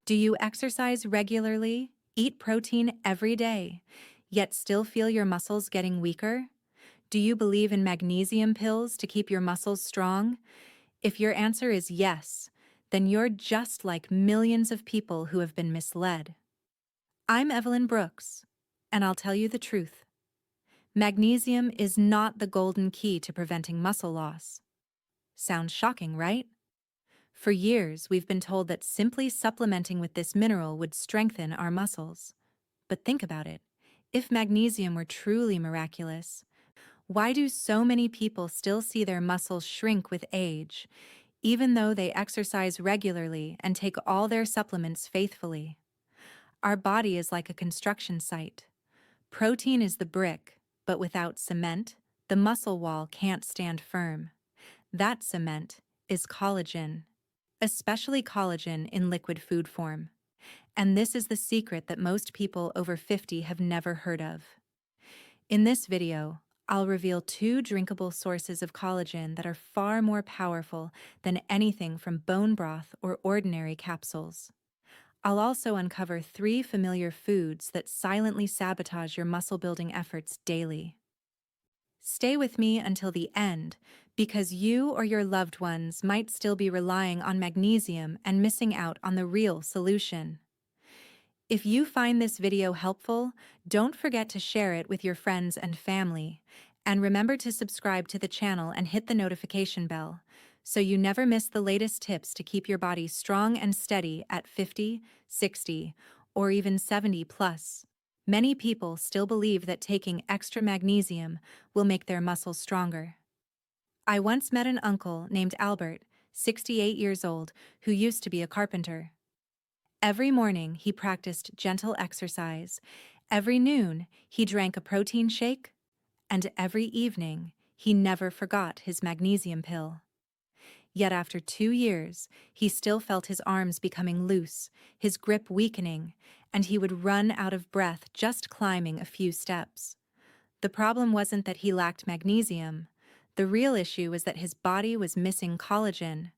Do you exercise regularly, eat protein every day, yet still feel your muscles getting weaker? Do you believe in magnesium pills to keep your muscles strong? If your answer is yes, then you're just like millions of people who have been misled. I'm Evelyn Brooks, and I'll tell you the truth. Magnesium is not the golden key to preventing muscle loss. Sounds shocking, right? For years, we've been told that simply supplementing with this mineral would strengthen our muscles. But think about it. If magnesium were truly miraculous, why do so many people still see their muscles shrink with age, even though they exercise regularly and take all their supplements faithfully? Our body is like a construction site. Protein is the brick, but without cement, the muscle wall can't stand firm. That cement is collagen, especially collagen in liquid food form. And this is the secret that most people over 50 have never heard of. In this video, I'll reveal two drinkable sources of collagen that are far more powerful than anything from bone broth or ordinary capsules. I'll also uncover three familiar foods that silently sabotage your muscle-building efforts daily. Stay with me until the end, because you or your loved ones might still be relying on magnesium and missing out on the real solution. If you find this video helpful, don't forget to share it with your friends and family, and remember to subscribe to the channel and hit the notification bell, so you never miss the latest tips to keep your body strong and steady at 50, 60, or even 70 plus. Many people still believe that taking extra magnesium will make their muscles stronger. I once met an uncle named Albert, 68 years old, who used to be a carpenter. Every morning he practiced gentle exercise, every noon he drank a protein shake, and every evening he never forgot his magnesium pill. Yet after 2 years, he still felt his arms becoming loose, his grip weakening, and he would run out of breath just climbing a few steps. The problem wasn't that he lacked magnesium. The real issue was that his body was missing collagen,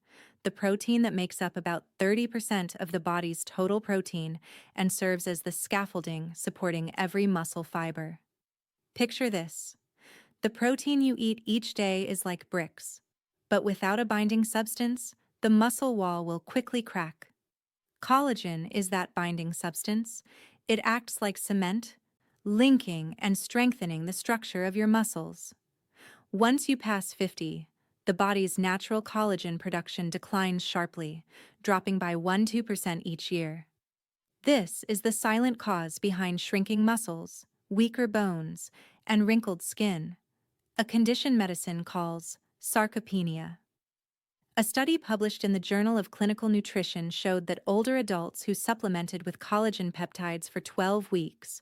the protein that makes up about 30% of the body's total protein and serves as the scaffolding supporting every muscle fiber. Picture this. The protein you eat each day is like bricks, but without a binding substance, the muscle wall will quickly crack. Collagen is that binding substance. It acts like cement, linking and strengthening the structure of your muscles. Once you pass 50, the body's natural collagen production declines sharply, dropping by 1–2% each year. This is the silent cause behind shrinking muscles, weaker bones, and wrinkled skin, a condition medicine calls sarcopenia. A study published in the Journal of Clinical Nutrition showed that older adults who supplemented with collagen peptides for 12 weeks,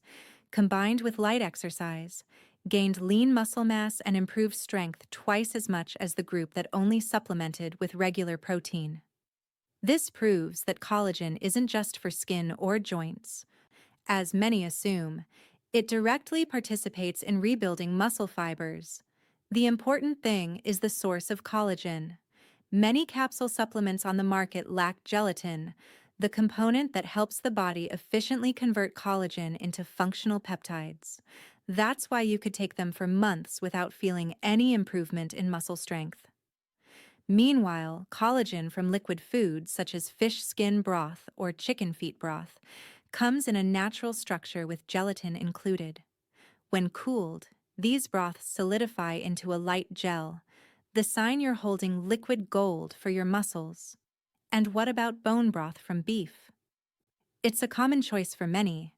combined with light exercise, gained lean muscle mass and improved strength twice as much as the group that only supplemented with regular protein. This proves that collagen isn't just for skin or joints. As many assume, it directly participates in rebuilding muscle fibers. The important thing is the source of collagen. Many capsule supplements on the market lack gelatin, the component that helps the body efficiently convert collagen into functional peptides. That's why you could take them for months without feeling any improvement in muscle strength. Meanwhile, collagen from liquid foods such as fish skin broth or chicken feet broth comes in a natural structure with gelatin included. When cooled, these broths solidify into a light gel, the sign you're holding liquid gold for your muscles. And what about bone broth from beef? It's a common choice for many,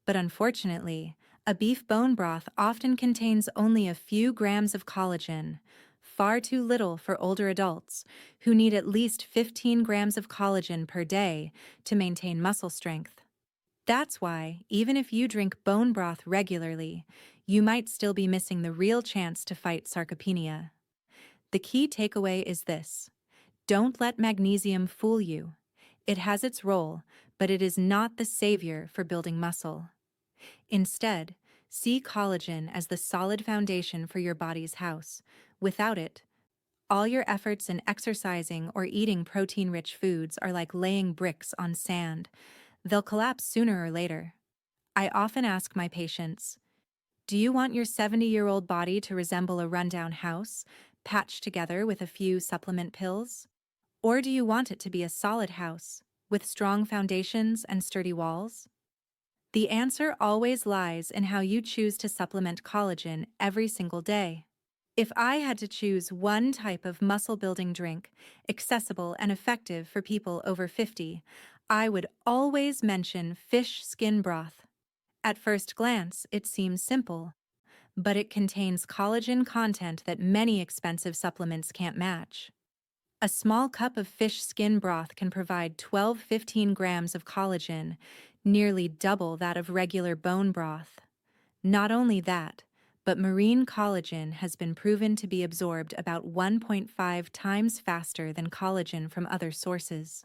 but unfortunately, a beef bone broth often contains only a few grams of collagen, far too little for older adults who need at least 15 grams of collagen per day to maintain muscle strength. That's why, even if you drink bone broth regularly, you might still be missing the real chance to fight sarcopenia. The key takeaway is this: don't let magnesium fool you. It has its role, but it is not the savior for building muscle. Instead, see collagen as the solid foundation for your body's house. Without it, All your efforts in exercising or eating protein-rich foods are like laying bricks on sand. They'll collapse sooner or later. I often ask my patients, do you want your 70-year-old body to resemble a rundown house, patched together with a few supplement pills? Or do you want it to be a solid house, with strong foundations and sturdy walls? The answer always lies in how you choose to supplement collagen every single day. If I had to choose one type of muscle-building drink, accessible and effective for people over 50, I would always mention fish skin broth. At first glance, it seems simple, but it contains collagen content that many expensive supplements can't match. A small cup of fish skin broth can provide 12–15 grams of collagen, nearly double that of regular bone broth. Not only that, but marine collagen has been proven to be absorbed about 1.5 times faster than collagen from other sources.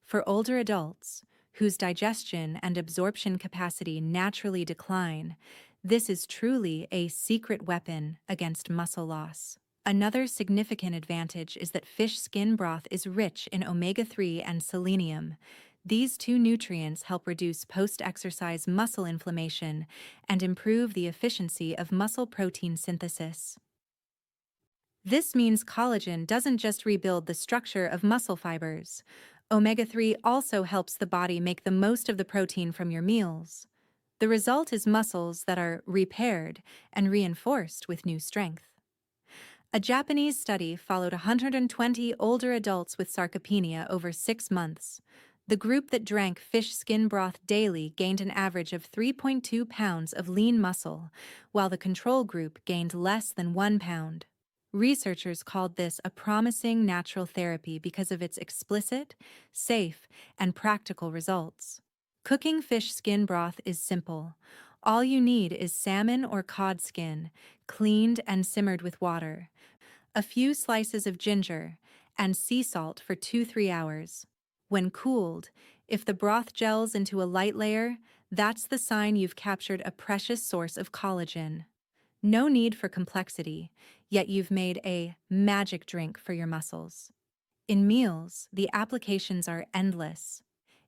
For older adults, whose digestion and absorption capacity naturally decline, this is truly a secret weapon against muscle loss. Another significant advantage is that fish skin broth is rich in omega-3 and selenium. These two nutrients help reduce post-exercise muscle inflammation and improve the efficiency of muscle protein synthesis. This means collagen doesn't just rebuild the structure of muscle fibers. Omega-3 also helps the body make the most of the protein from your meals. The result is muscles that are repaired and reinforced with new strength. A Japanese study followed 120 older adults with sarcopenia over 6 months. The group that drank fish skin broth daily gained an average of 3.2 pounds of lean muscle, while the control group gained less than 1 pound. Researchers called this a promising natural therapy because of its explicit, safe, and practical results. Cooking fish skin broth is simple. All you need is salmon or cod skin, cleaned and simmered with water, a few slices of ginger, and sea salt for 2–3 hours. When cooled, if the broth gels into a light layer, that's the sign you've captured a precious source of collagen. No need for complexity, yet you've made a magic drink for your muscles. In meals, the applications are endless.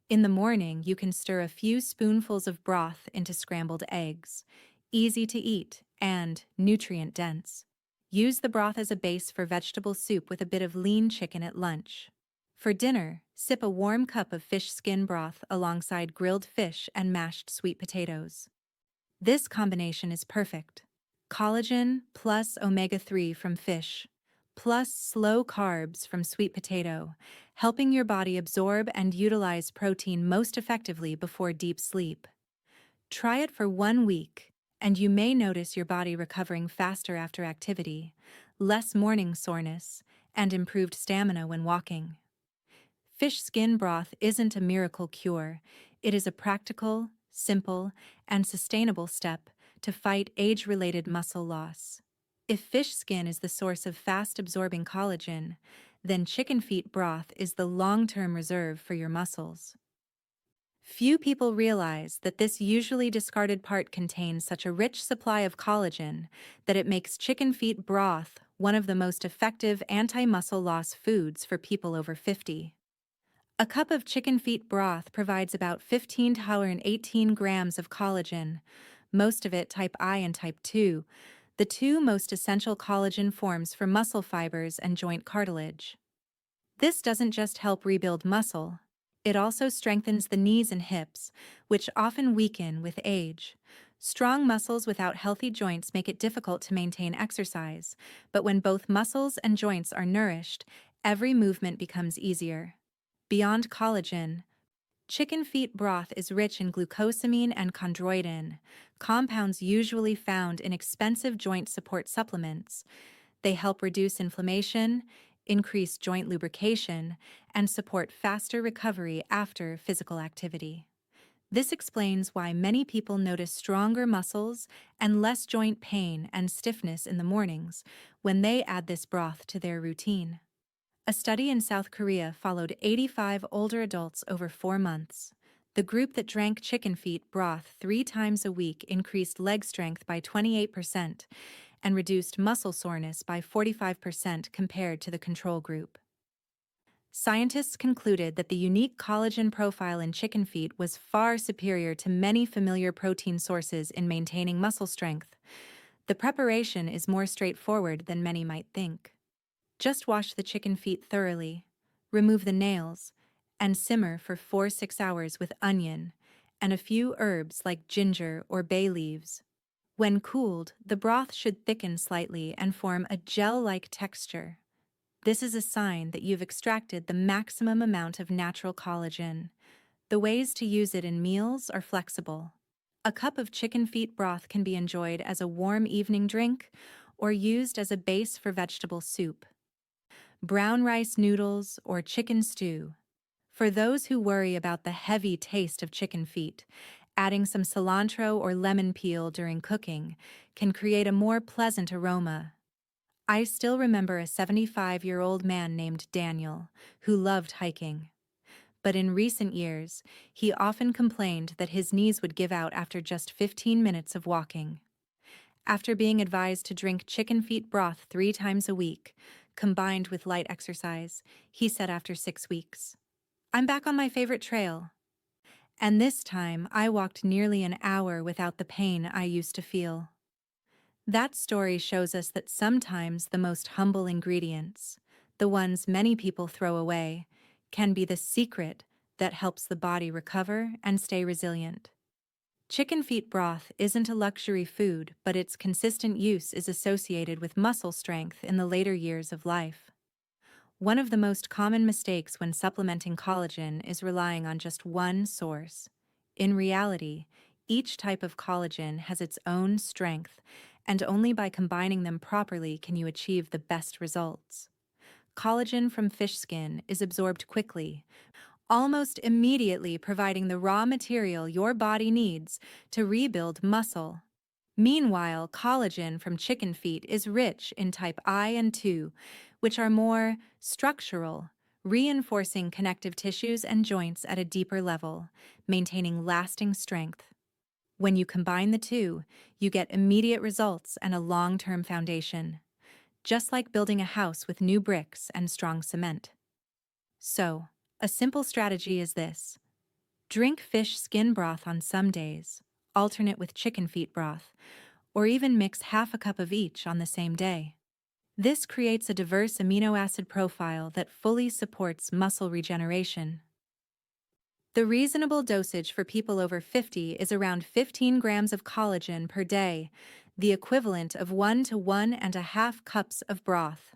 In the morning, you can stir a few spoonfuls of broth into scrambled eggs, easy to eat and nutrient-dense. Use the broth as a base for vegetable soup with a bit of lean chicken at lunch. For dinner, sip a warm cup of fish skin broth alongside grilled fish and mashed sweet potatoes. This combination is perfect. Collagen plus omega-3 from fish, plus slow carbs from sweet potato, helping your body absorb and utilize protein most effectively before deep sleep. Try it for 1 week, and you may notice your body recovering faster after activity, less morning soreness, and improved stamina when walking. Fish skin broth isn't a miracle cure. It is a practical, simple, and sustainable step to fight age-related muscle loss. If fish skin is the source of fast-absorbing collagen, then chicken feet broth is the long-term reserve for your muscles. Few people realize that this usually discarded part contains such a rich supply of collagen that it makes chicken feet broth one of the most effective anti-muscle loss foods for people over 50. A cup of chicken feet broth provides about 15 to 18 grams of collagen, most of it type I and type 2, the two most essential collagen forms for muscle fibers and joint cartilage. This doesn't just help rebuild muscle, it also strengthens the knees and hips, which often weaken with age. Strong muscles without healthy joints make it difficult to maintain exercise, but when both muscles and joints are nourished, every movement becomes easier. Beyond collagen, chicken feet broth is rich in glucosamine and chondroitin, compounds usually found in expensive joint support supplements. They help reduce inflammation, increase joint lubrication, and support faster recovery after physical activity. This explains why many people notice stronger muscles and less joint pain and stiffness in the mornings when they add this broth to their routine. A study in South Korea followed 85 older adults over 4 months. The group that drank chicken feet broth 3 times a week increased leg strength by 28%, and reduced muscle soreness by 45% compared to the control group. Scientists concluded that the unique collagen profile in chicken feet was far superior to many familiar protein sources in maintaining muscle strength. The preparation is more straightforward than many might think. Just wash the chicken feet thoroughly, remove the nails, and simmer for 4–6 hours with onion and a few herbs like ginger or bay leaves. When cooled, the broth should thicken slightly and form a gel-like texture. This is a sign that you've extracted the maximum amount of natural collagen. The ways to use it in meals are flexible. A cup of chicken feet broth can be enjoyed as a warm evening drink or used as a base for vegetable soup, brown rice noodles, or chicken stew. For those who worry about the heavy taste of chicken feet, adding some cilantro or lemon peel during cooking can create a more pleasant aroma. I still remember a 75-year-old man named Daniel who loved hiking. But in recent years, he often complained that his knees would give out after just 15 minutes of walking. After being advised to drink chicken feet broth 3 times a week, combined with light exercise, he said after 6 weeks, "I'm back on my favorite trail." And this time, I walked nearly an hour without the pain I used to feel. That story shows us that sometimes the most humble ingredients, the ones many people throw away, can be the secret that helps the body recover and stay resilient. Chicken feet broth isn't a luxury food, but its consistent use is associated with muscle strength in the later years of life. One of the most common mistakes when supplementing collagen is relying on just one source. In reality, each type of collagen has its own strength, and only by combining them properly can you achieve the best results. Collagen from fish skin is absorbed quickly, almost immediately providing the raw material your body needs to rebuild muscle. Meanwhile, collagen from chicken feet is rich in type I and II, which are more structural, reinforcing connective tissues and joints at a deeper level, maintaining lasting strength. When you combine the two, you get immediate results and a long-term foundation, just like building a house with new bricks and strong cement. So, a simple strategy is this. Drink fish skin broth on some days, alternate with chicken feet broth, or even mix half a cup of each on the same day. This creates a diverse amino acid profile that fully supports muscle regeneration. The reasonable dosage for people over 50 is around 15 grams of collagen per day, the equivalent of 1 to 1.5 cups of broth.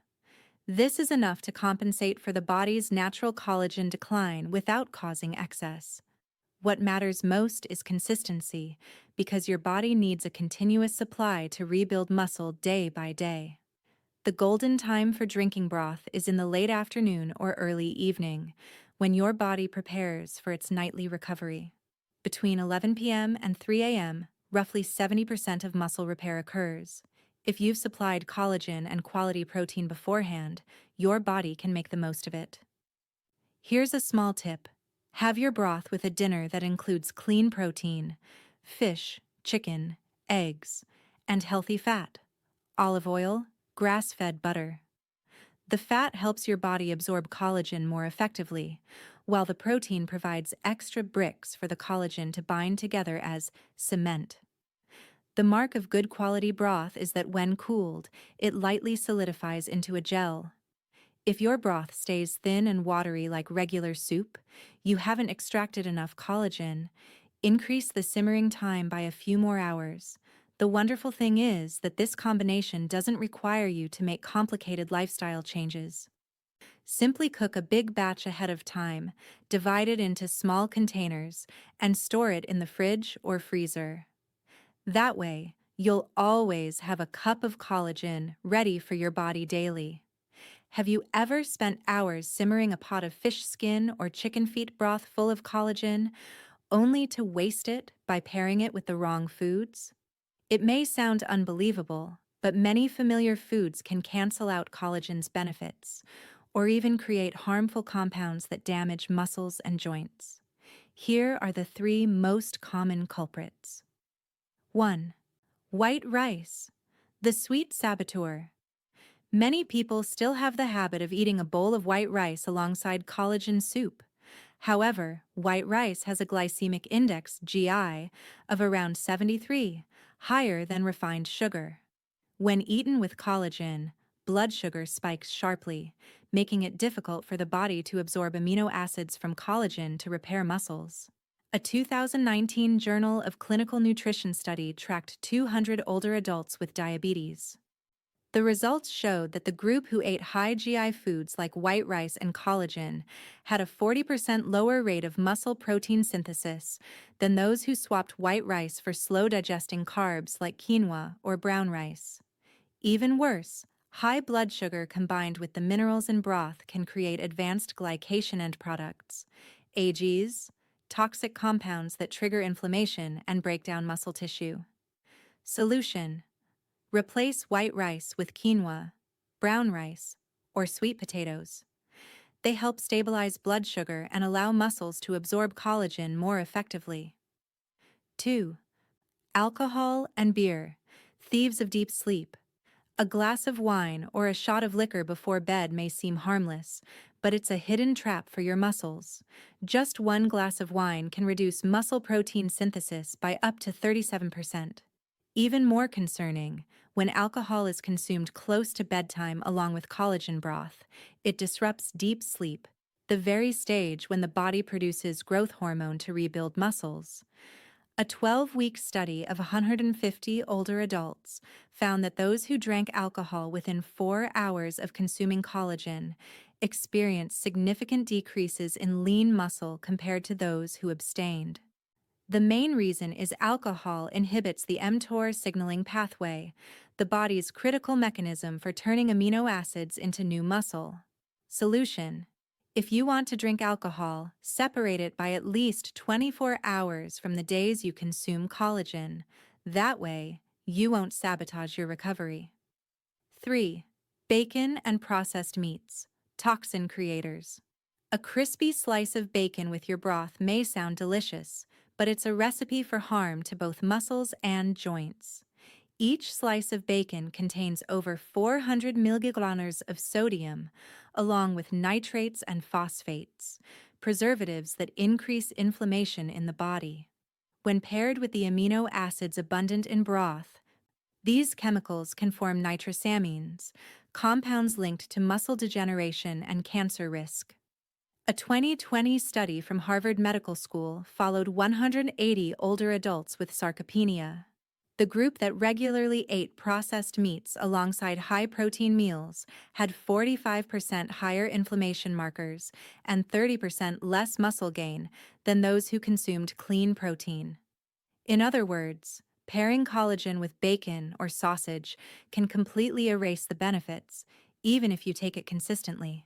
This is enough to compensate for the body's natural collagen decline without causing excess. What matters most is consistency, because your body needs a continuous supply to rebuild muscle day by day. The golden time for drinking broth is in the late afternoon or early evening, when your body prepares for its nightly recovery. Between 11 p.m. and 3 a.m., roughly 70% of muscle repair occurs. If you've supplied collagen and quality protein beforehand, your body can make the most of it. Here's a small tip. Have your broth with a dinner that includes clean protein, fish, chicken, eggs, and healthy fat, olive oil, grass-fed butter. The fat helps your body absorb collagen more effectively, while the protein provides extra bricks for the collagen to bind together as cement. The mark of good quality broth is that when cooled, it lightly solidifies into a gel. If your broth stays thin and watery like regular soup, you haven't extracted enough collagen. Increase the simmering time by a few more hours. The wonderful thing is that this combination doesn't require you to make complicated lifestyle changes. Simply cook a big batch ahead of time, divide it into small containers, and store it in the fridge or freezer. That way, you'll always have a cup of collagen ready for your body daily. Have you ever spent hours simmering a pot of fish skin or chicken feet broth full of collagen, only to waste it by pairing it with the wrong foods? It may sound unbelievable, but many familiar foods can cancel out collagen's benefits, or even create harmful compounds that damage muscles and joints. Here are the 3 most common culprits. 1. White rice. The sweet saboteur. Many people still have the habit of eating a bowl of white rice alongside collagen soup. However, white rice has a glycemic index (GI) of around 73, higher than refined sugar. When eaten with collagen, blood sugar spikes sharply, making it difficult for the body to absorb amino acids from collagen to repair muscles. A 2019 Journal of Clinical Nutrition study tracked 200 older adults with diabetes. The results showed that the group who ate high GI foods like white rice and collagen had a 40% lower rate of muscle protein synthesis than those who swapped white rice for slow-digesting carbs like quinoa or brown rice. Even worse, high blood sugar combined with the minerals in broth can create advanced glycation end products, AGEs, toxic compounds that trigger inflammation and break down muscle tissue. Solution: replace white rice with quinoa, brown rice, or sweet potatoes. They help stabilize blood sugar and allow muscles to absorb collagen more effectively. 2. Alcohol and beer, thieves of deep sleep. A glass of wine or a shot of liquor before bed may seem harmless, but it's a hidden trap for your muscles. Just one glass of wine can reduce muscle protein synthesis by up to 37%. Even more concerning, when alcohol is consumed close to bedtime along with collagen broth, it disrupts deep sleep, the very stage when the body produces growth hormone to rebuild muscles. A 12-week study of 150 older adults found that those who drank alcohol within 4 hours of consuming collagen experienced significant decreases in lean muscle compared to those who abstained. The main reason is alcohol inhibits the mTOR signaling pathway, the body's critical mechanism for turning amino acids into new muscle. Solution: if you want to drink alcohol, separate it by at least 24 hours from the days you consume collagen. That way, you won't sabotage your recovery. 3. Bacon and processed meats, toxin creators. A crispy slice of bacon with your broth may sound delicious, but it's a recipe for harm to both muscles and joints. Each slice of bacon contains over 400 milligrams of sodium, along with nitrates and phosphates, preservatives that increase inflammation in the body. When paired with the amino acids abundant in broth, these chemicals can form nitrosamines, compounds linked to muscle degeneration and cancer risk. A 2020 study from Harvard Medical School followed 180 older adults with sarcopenia. The group that regularly ate processed meats alongside high-protein meals had 45% higher inflammation markers and 30% less muscle gain than those who consumed clean protein. In other words, pairing collagen with bacon or sausage can completely erase the benefits, even if you take it consistently.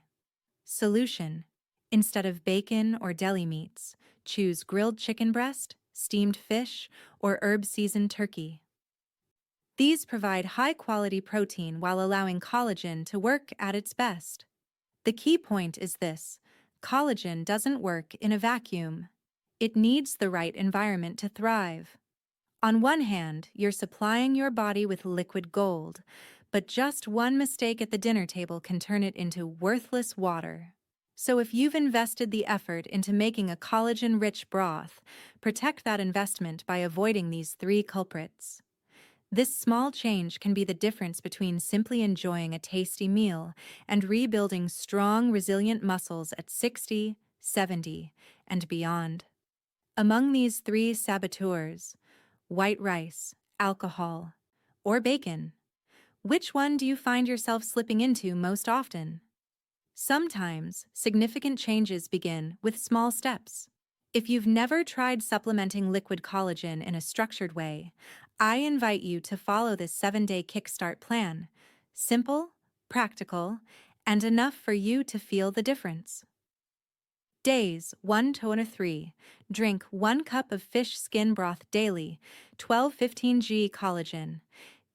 Solution: instead of bacon or deli meats, choose grilled chicken breast, steamed fish, or herb-seasoned turkey. These provide high-quality protein while allowing collagen to work at its best. The key point is this: collagen doesn't work in a vacuum. It needs the right environment to thrive. On one hand, you're supplying your body with liquid gold, but just one mistake at the dinner table can turn it into worthless water. So if you've invested the effort into making a collagen-rich broth, protect that investment by avoiding these 3 culprits. This small change can be the difference between simply enjoying a tasty meal and rebuilding strong, resilient muscles at 60, 70, and beyond. Among these 3 saboteurs, white rice, alcohol, or bacon, which one do you find yourself slipping into most often? Sometimes, significant changes begin with small steps. If you've never tried supplementing liquid collagen in a structured way, I invite you to follow this 7-day kickstart plan. Simple, practical, and enough for you to feel the difference. Days 1 to 3. Drink 1 cup of fish skin broth daily, 12-15 g collagen.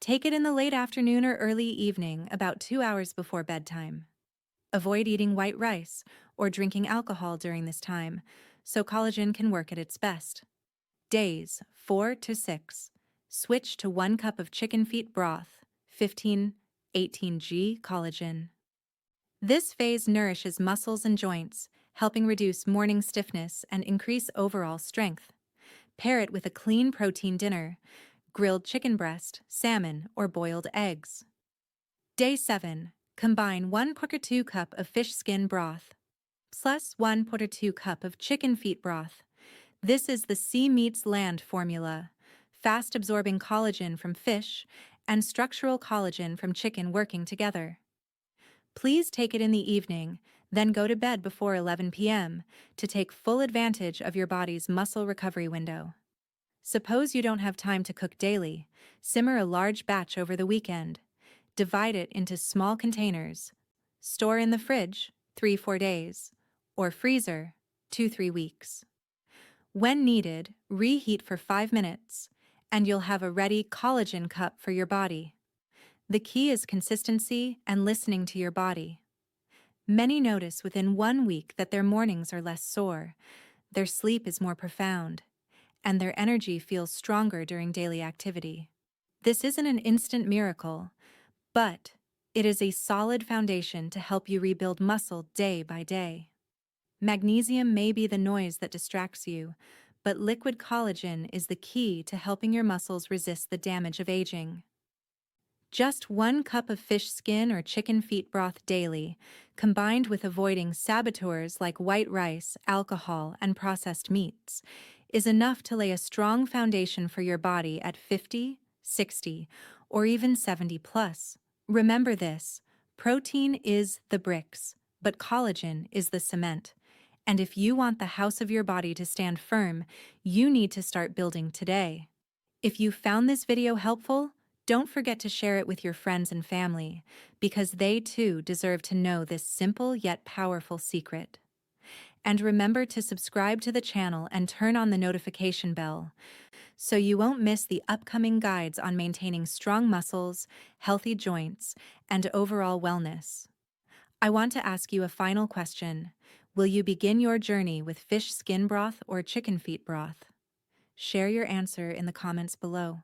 Take it in the late afternoon or early evening, about 2 hours before bedtime. Avoid eating white rice or drinking alcohol during this time, so collagen can work at its best. Days 4 to 6. Switch to 1 cup of chicken feet broth, 15, 18G collagen. This phase nourishes muscles and joints, helping reduce morning stiffness and increase overall strength. Pair it with a clean protein dinner, grilled chicken breast, salmon, or boiled eggs. Day 7. Combine 1/2 cup of fish skin broth plus 1/2 cup of chicken feet broth. This is the sea meets land formula: fast-absorbing collagen from fish and structural collagen from chicken working together. Please take it in the evening, then go to bed before 11 p.m. to take full advantage of your body's muscle recovery window. Suppose you don't have time to cook daily. Simmer a large batch over the weekend. Divide it into small containers. Store in the fridge 3-4 days, or freezer 2-3 weeks. When needed, reheat for 5 minutes, and you'll have a ready collagen cup for your body. The key is consistency and listening to your body. Many notice within 1 week that their mornings are less sore, their sleep is more profound, and their energy feels stronger during daily activity. This isn't an instant miracle, but it is a solid foundation to help you rebuild muscle day by day. Magnesium may be the noise that distracts you, but liquid collagen is the key to helping your muscles resist the damage of aging. Just 1 cup of fish skin or chicken feet broth daily, combined with avoiding saboteurs like white rice, alcohol, and processed meats, is enough to lay a strong foundation for your body at 50, 60, or even 70 plus. Remember this: protein is the bricks, but collagen is the cement. And if you want the house of your body to stand firm, you need to start building today. If you found this video helpful, don't forget to share it with your friends and family, because they too deserve to know this simple yet powerful secret. And remember to subscribe to the channel and turn on the notification bell, so you won't miss the upcoming guides on maintaining strong muscles, healthy joints, and overall wellness. I want to ask you a final question. Will you begin your journey with fish skin broth or chicken feet broth? Share your answer in the comments below.